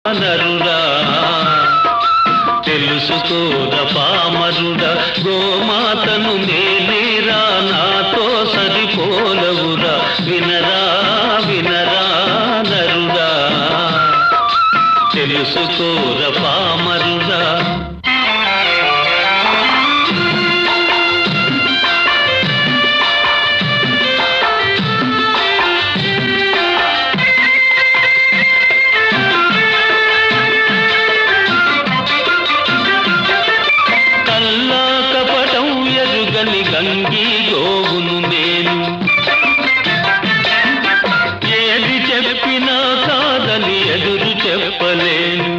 నరుడా తెలుసుకోద పామరుడా గోమాతను నేనేరా నాతో సరిపోలవురా వినరా వినరా నరుడా తెలుసుకోర పామరుడా గంగి గోవును నేను ఏది చెప్పినా కాదని ఎదురు చెప్పలేను